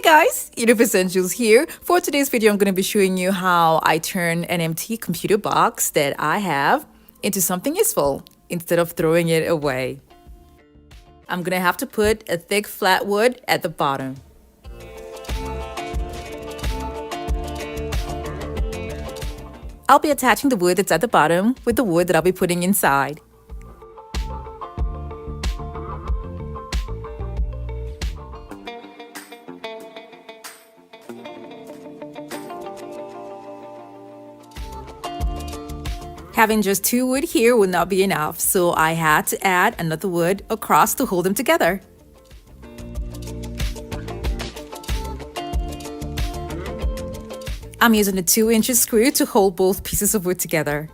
Guys, Uniqueness Jules here. For today's video, I'm going to be showing you how I turn an empty computer box that I have into something useful instead of throwing it away. I'm going to have to put a thick flat wood at the bottom. I'll be attaching the wood that's at the bottom with the wood that I'll be putting inside. Having just two wood here would not be enough, so I had to add another wood across to hold them together. I'm using a 2-inch screw to hold both pieces of wood together.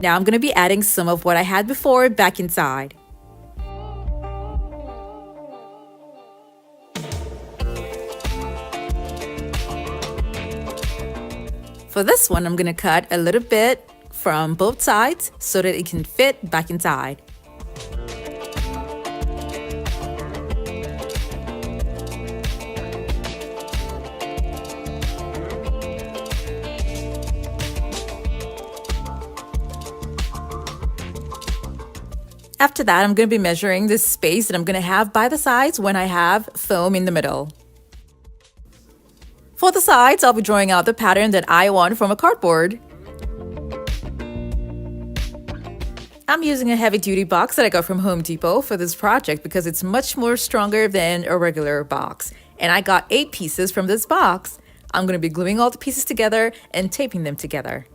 Now I'm going to be adding some of what I had before back inside. For this one, I'm going to cut a little bit from both sides so that it can fit back inside. After that, I'm going to be measuring the space that I'm going to have by the sides when I have foam in the middle. For the sides, I'll be drawing out the pattern that I want from a cardboard. I'm using a heavy-duty box that I got from Home Depot for this project because it's much more stronger than a regular box. And I got 8 pieces from this box. I'm going to be gluing all the pieces together and taping them together.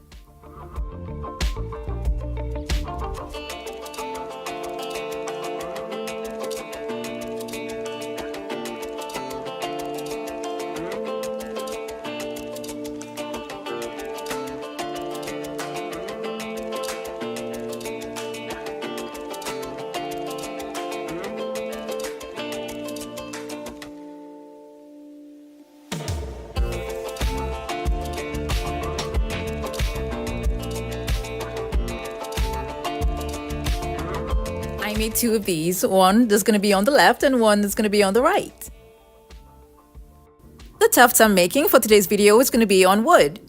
I made 2 of these, one that's going to be on the left and one that's going to be on the right. The tufts I'm making for today's video is going to be on wood.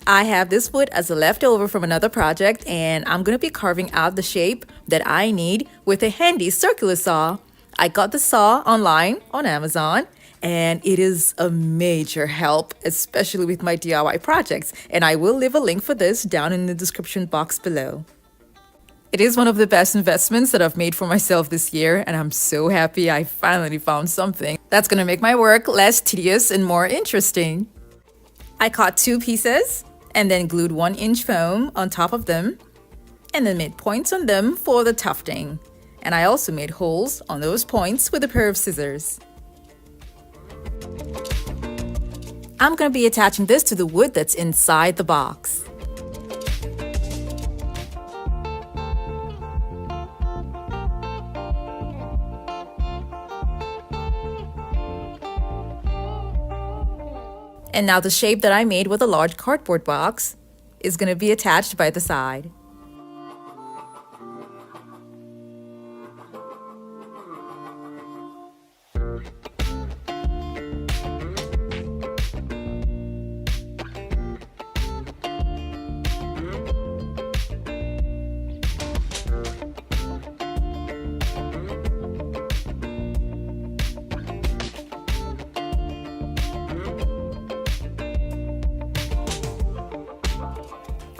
I have this wood as a leftover from another project and I'm going to be carving out the shape that I need with a handy circular saw. I got the saw online on Amazon and it is a major help, especially with my DIY projects, and I will leave a link for this down in the description box below. It is one of the best investments that I've made for myself this year, and I'm so happy I finally found something that's going to make my work less tedious and more interesting. I cut 2 pieces and then glued 1-inch foam on top of them and then made points on them for the tufting. And I also made holes on those points with a pair of scissors. I'm going to be attaching this to the wood that's inside the box. And now the shape that I made with a large cardboard box is going to be attached by the side.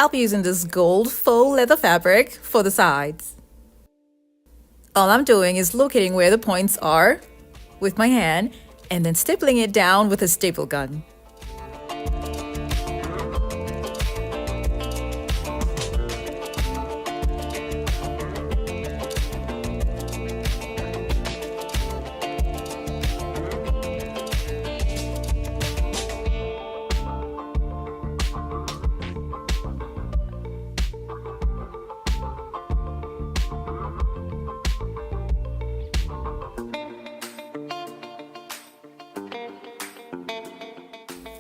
I'll be using this gold faux leather fabric for the sides. All I'm doing is locating where the points are with my hand and then stapling it down with a staple gun.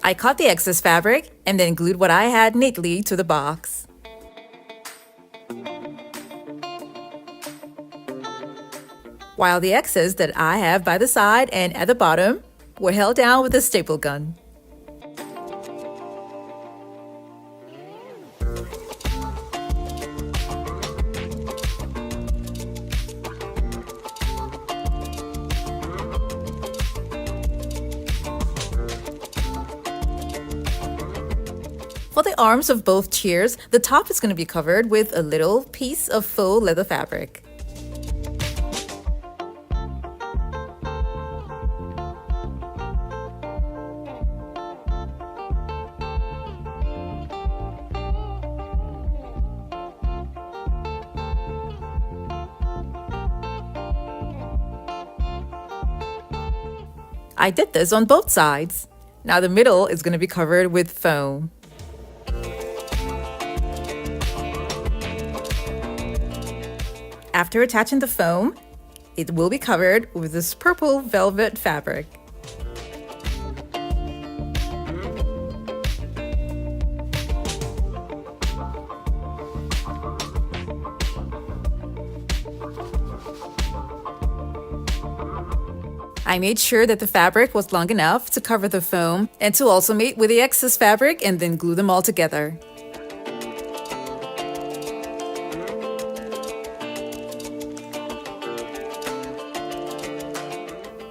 I cut the excess fabric and then glued what I had neatly to the box. while the excess that I have by the side and at the bottom were held down with a staple gun. For the arms of both chairs, the top is going to be covered with a little piece of faux leather fabric. I did this on both sides. Now the middle is going to be covered with foam. After attaching the foam, it will be covered with this purple velvet fabric. I made sure that the fabric was long enough to cover the foam and to also mate with the excess fabric and then glue them all together.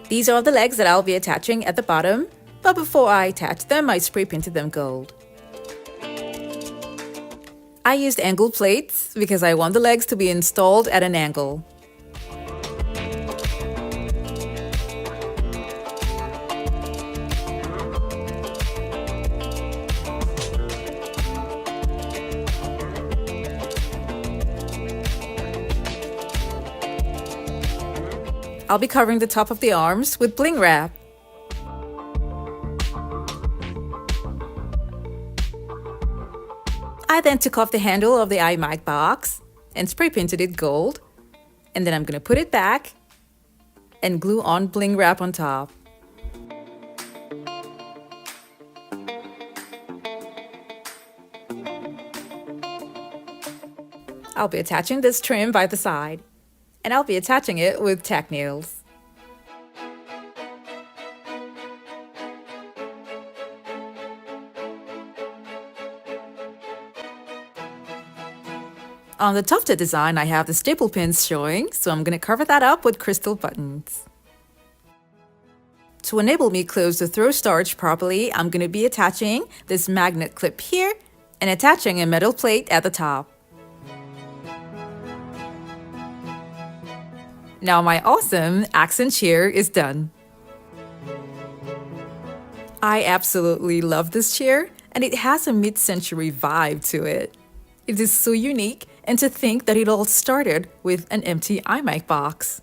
These are the legs that I'll be attaching at the bottom, but before I attach them, I spray painted them gold. I used angle plates because I want the legs to be installed at an angle. I'll be covering the top of the arms with bling wrap. I then took off the handle of the IMac box and spray painted it gold. And then I'm going to put it back and glue on bling wrap on top. I'll be attaching this trim by the side. And I'll be attaching it with tack nails. On the tufted design, I have the staple pins showing, so I'm going to cover that up with crystal buttons. To enable me close the throw starch properly, I'm going to be attaching this magnet clip here and attaching a metal plate at the top. Now my awesome accent chair is done. I absolutely love this chair, and it has a mid-century vibe to it. It is so unique, and to think that it all started with an empty IMac box.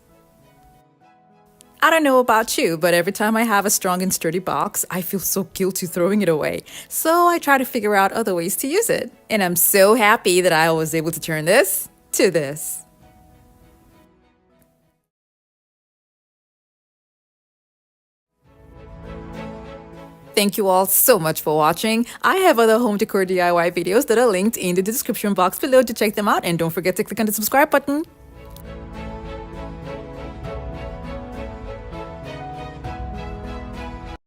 I don't know about you, but every time I have a strong and sturdy box, I feel so guilty throwing it away. So I try to figure out other ways to use it. And I'm so happy that I was able to turn this to this. Thank you all so much for watching. I have other home decor DIY videos that are linked in the description box below to check them out, and don't forget to click on the subscribe button.